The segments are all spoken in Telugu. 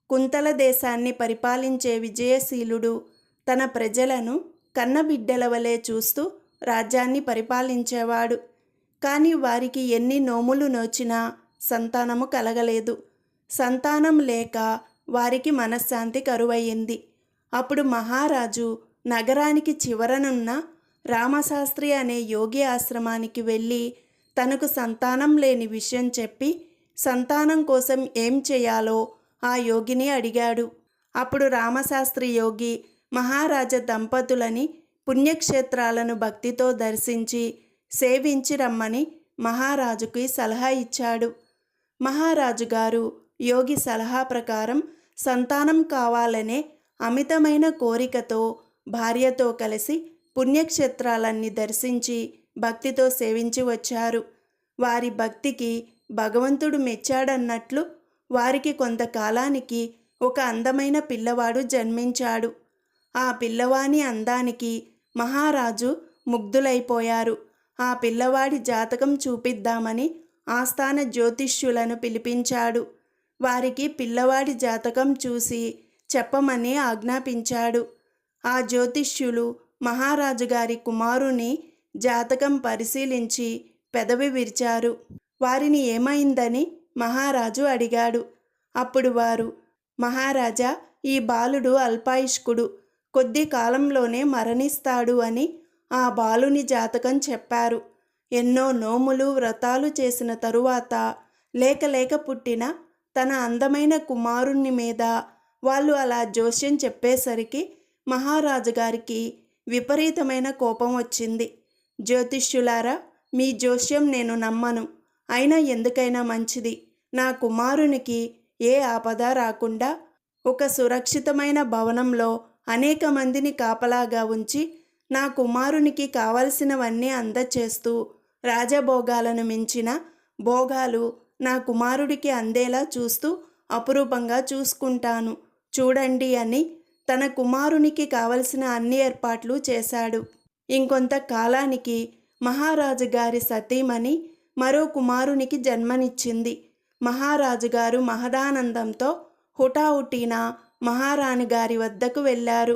కుంతల దేశాన్ని పరిపాలించే విజయశీలుడు తన ప్రజలను కన్నబిడ్డల వలె చూస్తూ రాజ్యాన్ని పరిపాలించేవాడు. కానీ వారికి ఎన్ని నోములు నోచినా సంతానము కలగలేదు. సంతానం లేక వారికి మనశ్శాంతి కరువయ్యింది. అప్పుడు మహారాజు నగరానికి చివరనున్న రామశాస్త్రి అనే యోగి ఆశ్రమానికి వెళ్ళి తనకు సంతానం లేని విషయం చెప్పి సంతానం కోసం ఏం చేయాలో ఆ యోగిని అడిగాడు. అప్పుడు రామశాస్త్రి యోగి మహారాజ దంపతులని పుణ్యక్షేత్రాలను భక్తితో దర్శించి సేవించి రమ్మని మహారాజుకి సలహా ఇచ్చాడు. మహారాజు గారు యోగి సలహా ప్రకారం సంతానం కావాలనే అమితమైన కోరికతో భార్యతో కలిసి పుణ్యక్షేత్రాలన్నీ దర్శించి భక్తితో సేవించి వచ్చారు. వారి భక్తికి భగవంతుడు మెచ్చాడన్నట్లు వారికి కొంతకాలానికి ఒక అందమైన పిల్లవాడు జన్మించాడు. ఆ పిల్లవాని అందానికి మహారాజు ముగ్ధులైపోయారు. ఆ పిల్లవాడి జాతకం చూపిద్దామని ఆస్థాన జ్యోతిష్యులను పిలిపించాడు. వారికి పిల్లవాడి జాతకం చూసి చెప్పమని ఆజ్ఞాపించాడు. ఆ జ్యోతిష్యులు మహారాజు గారి కుమారుని జాతకం పరిశీలించి పెదవి విరిచారు. వారిని ఏమైందని మహారాజు అడిగాడు. అప్పుడు వారు, మహారాజా, ఈ బాలుడు అల్పాయుష్కుడు, కొద్ది కాలంలోనే మరణిస్తాడు అని ఆ బాలుని జాతకం చెప్పారు. ఎన్నో నోములు వ్రతాలు చేసిన తరువాత లేక పుట్టిన తన అందమైన కుమారుని మీద వాళ్ళు అలా జోస్యం చెప్పేసరికి మహారాజు గారికి విపరీతమైన కోపం వచ్చింది. జ్యోతిష్యులారా, మీ జోస్యం నేను నమ్మను. అయినా ఎందుకైనా మంచిది, నా కుమారునికి ఏ ఆపద రాకుండా ఒక సురక్షితమైన భవనంలో అనేక మందిని కాపలాగా ఉంచి నా కుమారునికి కావలసినవన్నీ అందచేస్తూ రాజభోగాలను మించిన భోగాలు నా కుమారుడికి అందేలా చూస్తూ అపురూపంగా చూసుకుంటాను చూడండి అని తన కుమారునికి కావలసిన అన్ని ఏర్పాట్లు చేశాడు. ఇంకొంత కాలానికి మహారాజు గారి సతీమణి మరో కుమారునికి జన్మనిచ్చింది. మహారాజు గారు మహదానందంతో హుటాహుటిన మహారాణి గారి వద్దకు వెళ్ళారు.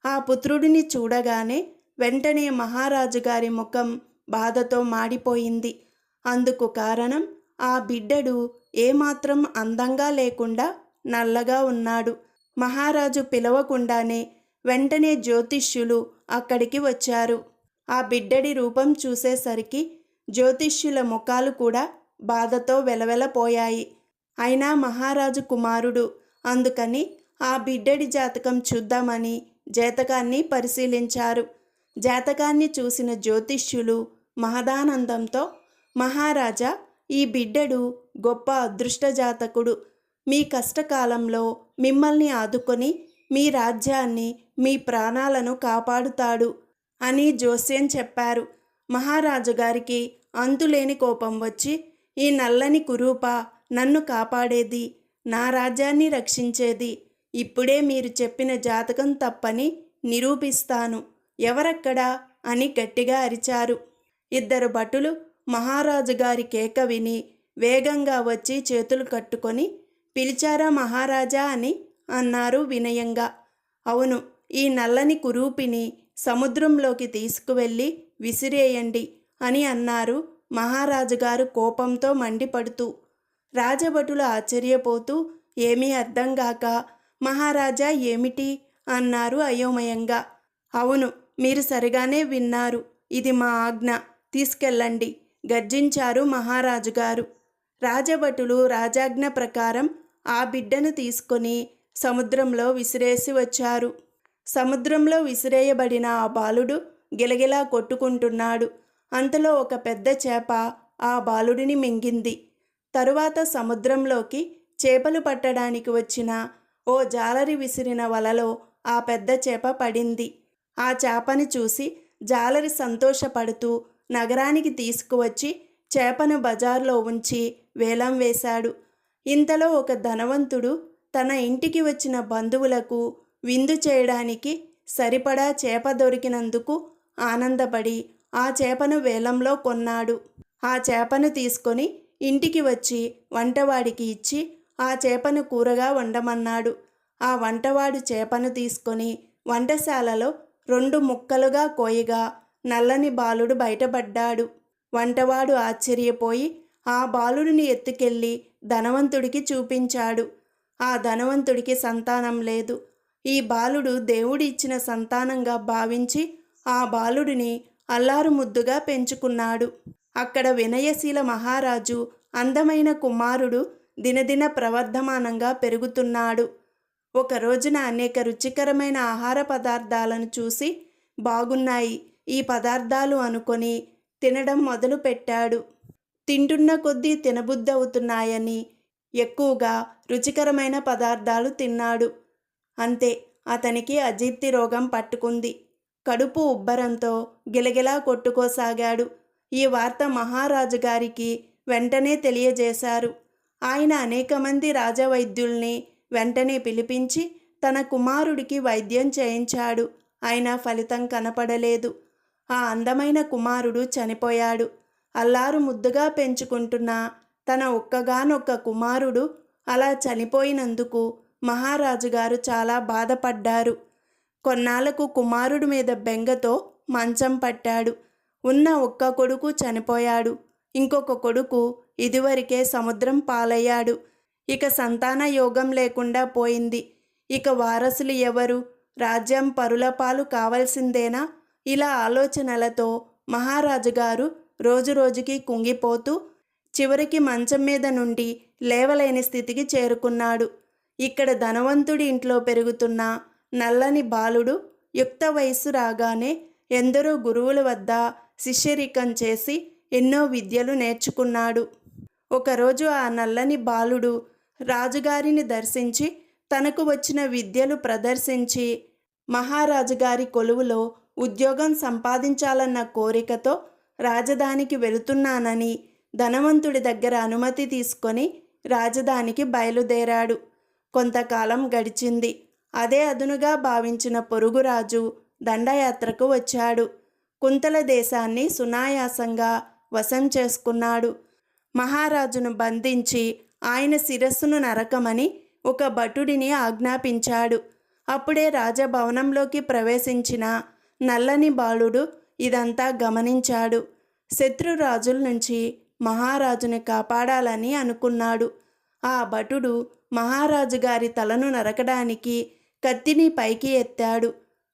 ఆ పుత్రుడిని చూడగానే వెంటనే మహారాజు గారి ముఖం బాధతో మాడిపోయింది. అందుకు కారణం ఆ బిడ్డడు ఏమాత్రం అందంగా లేకుండా నల్లగా ఉన్నాడు. మహారాజు పిలవకుండానే వెంటనే జ్యోతిష్యులు అక్కడికి వచ్చారు. ఆ బిడ్డడి రూపం చూసేసరికి జ్యోతిష్యుల ముఖాలు కూడా బాధతో వెలవెలపోయాయి. అయినా మహారాజు కుమారుడు, అందుకని ఆ బిడ్డడి జాతకం చూద్దామని జాతకాన్ని పరిశీలించారు. జాతకాన్ని చూసిన జ్యోతిష్యులు మహదానందంతో, మహారాజా, ఈ బిడ్డడు గొప్ప అదృష్ట జాతకుడు. మీ కష్టకాలంలో మిమ్మల్ని ఆదుకొని మీ రాజ్యాన్ని, మీ ప్రాణాలను కాపాడుతాడు అని జోస్యం చెప్పారు. మహారాజు గారికి అంతులేని కోపం వచ్చి, ఈ నల్లని కురూప నన్ను కాపాడేది, నా రాజ్యాన్ని రక్షించేది. ఇప్పుడే మీరు చెప్పిన జాతకం తప్పని నిరూపిస్తాను. ఎవరక్కడా అని గట్టిగా అరిచారు. ఇద్దరు భటులు మహారాజు గారి కేక విని వేగంగా వచ్చి చేతులు కట్టుకొని, పిలిచారా మహారాజా అని అన్నారు వినయంగా. అవును, ఈ నల్లని కురూపిని సముద్రంలోకి తీసుకువెళ్ళి విసిరేయండి అని అన్నారు మహారాజు గారు కోపంతో మండిపడుతూ. రాజభటులు ఆశ్చర్యపోతూ ఏమీ అర్థం కాక, మహారాజా ఏమిటి అన్నారు అయోమయంగా. అవును, మీరు సరిగానే విన్నారు, ఇది మా ఆజ్ఞ, తీసుకెళ్ళండి గర్జించారు మహారాజు గారు. రాజభటులు రాజాజ్ఞ ప్రకారం ఆ బిడ్డను తీసుకొని సముద్రంలో విసిరేసి వచ్చారు. సముద్రంలో విసిరేయబడిన ఆ బాలుడు గిలగిలా కొట్టుకుంటున్నాడు. అంతలో ఒక పెద్ద చేప ఆ బాలుడిని మింగింది. తరువాత సముద్రంలోకి చేపలు పట్టడానికి వచ్చిన ఓ జాలరి విసిరిన వలలో ఆ పెద్ద చేప పడింది. ఆ చేపని చూసి జాలరి సంతోషపడుతూ నగరానికి తీసుకువచ్చి చేపను బజార్లో ఉంచి వేలం వేశాడు. ఇంతలో ఒక ధనవంతుడు తన ఇంటికి వచ్చిన బంధువులకు విందు చేయడానికి సరిపడా చేప దొరికినందుకు ఆనందపడి ఆ చేపను వేలంలో కొన్నాడు. ఆ చేపను తీసుకొని ఇంటికి వచ్చి వంటవాడికి ఇచ్చి ఆ చేపను కూరగా వండమన్నాడు. ఆ వంటవాడు చేపను తీసుకొని వంటశాలలో 2 ముక్కలుగా కోయగా నల్లని బాలుడు బయటపడ్డాడు. వంటవాడు ఆశ్చర్యపోయి ఆ బాలుడిని ఎత్తుకెళ్ళి ధనవంతుడికి చూపించాడు. ఆ ధనవంతుడికి సంతానం లేదు. ఈ బాలుడు దేవుడి ఇచ్చిన సంతానంగా భావించి ఆ బాలుడిని అల్లారు ముద్దుగా పెంచుకున్నాడు. అక్కడ వినయశీల మహారాజు అందమైన కుమారుడు దినదిన ప్రవర్ధమానంగా పెరుగుతున్నాడు. ఒక రోజున అనేక రుచికరమైన ఆహార పదార్థాలను చూసి బాగున్నాయి ఈ పదార్థాలు అనుకొని తినడం మొదలుపెట్టాడు. తింటున్న కొద్దీ తినబుద్దవుతున్నాయని ఎక్కువగా రుచికరమైన పదార్థాలు తిన్నాడు. అంతే, అతనికి అజీర్తి రోగం పట్టుకుంది. కడుపు ఉబ్బరంతో గిలగిలా కొట్టుకోసాగాడు. ఈ వార్త మహారాజు గారికి వెంటనే తెలియజేశారు. ఆయన అనేక మంది రాజవైద్యుల్ని వెంటనే పిలిపించి తన కుమారుడికి వైద్యం చేయించాడు. అయినా ఫలితం కనపడలేదు. ఆ అందమైన కుమారుడు చనిపోయాడు. అల్లారు ముద్దుగా పెంచుకుంటున్న తన ఒక్కగానొక్క కుమారుడు అలా చనిపోయినందుకు మహారాజు గారు చాలా బాధపడ్డారు. కొన్నాళ్లకు కుమారుడి మీద బెంగతో మంచం పట్టాడు. ఉన్న ఒక్క కొడుకు చనిపోయాడు. ఇంకొక కొడుకు ఇదివరకే సముద్రం పాలయ్యాడు. ఇక సంతాన యోగం లేకుండా పోయింది. ఇక వారసులు ఎవరు? రాజ్యం పరుల పాలు కావలసిందేనా? ఇలా ఆలోచనలతో మహారాజు గారు రోజురోజుకి కుంగిపోతూ చివరికి మంచం మీద నుండి లేవలేని స్థితికి చేరుకున్నాడు. ఇక్కడ ధనవంతుడి ఇంట్లో పెరుగుతున్న నల్లని బాలుడు యుక్త వయస్సు రాగానే ఎందరో గురువుల వద్ద శిష్యరికం చేసి ఎన్నో విద్యలు నేర్చుకున్నాడు. ఒకరోజు ఆ నల్లని బాలుడు రాజుగారిని దర్శించి తనకు వచ్చిన విద్యలు ప్రదర్శించి మహారాజు గారి కొలువులో ఉద్యోగం సంపాదించాలన్న కోరికతో రాజధానికి వెళుతున్నానని ధనవంతుడి దగ్గర అనుమతి తీసుకొని రాజధానికి బయలుదేరాడు. కొంతకాలం గడిచింది. అదే అదునుగా భావించిన పొరుగురాజు దండయాత్రకు వచ్చాడు. కుంతల దేశాన్ని సునాయాసంగా వశం చేసుకున్నాడు. మహారాజును బంధించి ఆయన శిరస్సును నరకమని ఒక భటుడిని ఆజ్ఞాపించాడు. అప్పుడే రాజభవనంలోకి ప్రవేశించిన నల్లని బాలుడు ఇదంతా గమనించాడు. శత్రురాజుల నుంచి మహారాజుని కాపాడాలని అనుకున్నాడు. ఆ భటుడు మహారాజు గారి తలను నరకడానికి కత్తిని పైకి ఎత్తాడు.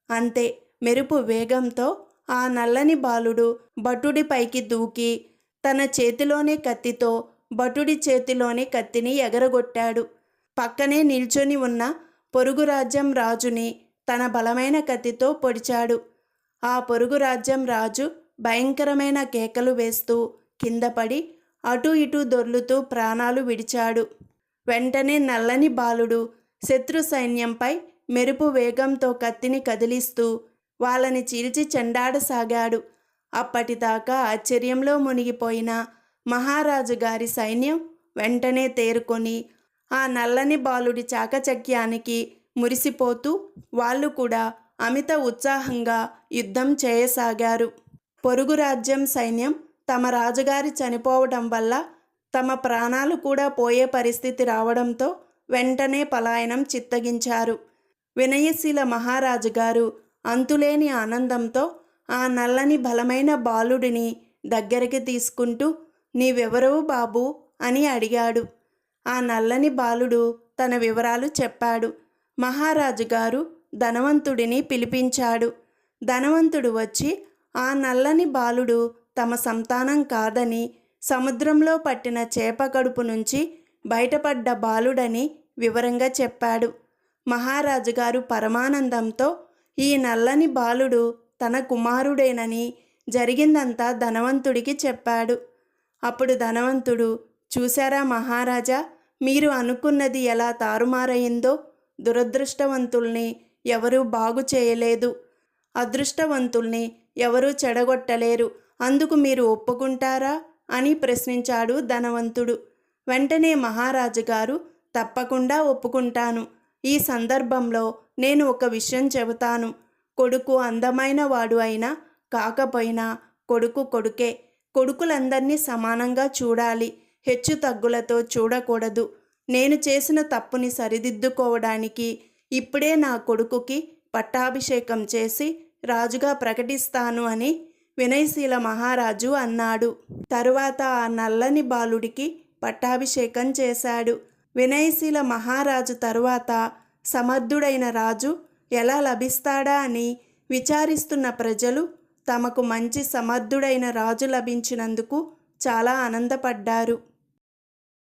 అంతే, మెరుపు వేగంతో ఆ నల్లని బాలుడు భటుడి పైకి దూకి తన చేతిలోనే కత్తితో భటుడి చేతిలోని కత్తిని ఎగరగొట్టాడు. పక్కనే నిల్చొని ఉన్న పొరుగు రాజ్యం రాజుని తన బలమైన కత్తితో పొడిచాడు. ఆ పొరుగు రాజ్యం రాజు భయంకరమైన కేకలు వేస్తూ కిందపడి అటూ ఇటూ దొర్లుతూ ప్రాణాలు విడిచాడు. వెంటనే నల్లని బాలుడు శత్రు సైన్యంపై మెరుపు వేగంతో కత్తిని కదిలిస్తూ వాళ్ళని చీల్చి చెండాడసాగాడు. అప్పటిదాకా ఆశ్చర్యంలో మునిగిపోయిన మహారాజు గారి సైన్యం వెంటనే తేరుకొని ఆ నల్లని బాలుడి చాకచక్యానికి మురిసిపోతూ వాళ్ళు కూడా అమిత ఉత్సాహంగా యుద్ధం చేయసాగారు. పొరుగు రాజ్యం సైన్యం తమ రాజుగారి చనిపోవడం వల్ల తమ ప్రాణాలు కూడా పోయే పరిస్థితి రావడంతో వెంటనే పలాయనం చిత్తగించారు. వినయశీల మహారాజు గారు అంతులేని ఆనందంతో ఆ నల్లని బలమైన బాలుడిని దగ్గరికి తీసుకుంటూ నీవెవరవు బాబూ అని అడిగాడు. ఆ నల్లని బాలుడు తన వివరాలు చెప్పాడు. మహారాజు గారు ధనవంతుడిని పిలిపించాడు. ధనవంతుడు వచ్చి ఆ నల్లని బాలుడు తమ సంతానం కాదని సముద్రంలో పట్టిన చేప కడుపు నుంచి బయటపడ్డ బాలుడని వివరంగా చెప్పాడు. మహారాజు గారు పరమానందంతో ఈ నల్లని బాలుడు తన కుమారుడేనని జరిగిందంతా ధనవంతుడికి చెప్పాడు. అప్పుడు ధనవంతుడు, చూశారా మహారాజా, మీరు అనుకున్నది ఎలా తారుమారయిందో. దురదృష్టవంతుల్ని ఎవరూ బాగు చేయలేదు, అదృష్టవంతుల్ని ఎవరూ చెడగొట్టలేరు. అందుకు మీరు ఒప్పుకుంటారా అని ప్రశ్నించాడు ధనవంతుడు. వెంటనే మహారాజు గారు, తప్పకుండా ఒప్పుకుంటాను. ఈ సందర్భంలో నేను ఒక విషయం చెబుతాను. కొడుకు అందమైన వాడు అయినా కాకపోయినా కొడుకు కొడుకే. కొడుకులందరినీ సమానంగా చూడాలి, హెచ్చు తగ్గులతో చూడకూడదు. నేను చేసిన తప్పుని సరిదిద్దుకోవడానికి ఇప్పుడే నా కొడుకుకి పట్టాభిషేకం చేసి రాజుగా ప్రకటిస్తాను అని వినయశీల మహారాజు అన్నాడు. తరువాత ఆ నల్లని బాలుడికి పట్టాభిషేకం చేశాడు. వినయశీల మహారాజు తరువాత సమర్థుడైన రాజు ఎలా లభిస్తాడా అని విచారిస్తున్న ప్రజలు తమకు మంచి సమర్థుడైన రాజు లభించినందుకు చాలా ఆనందపడ్డారు.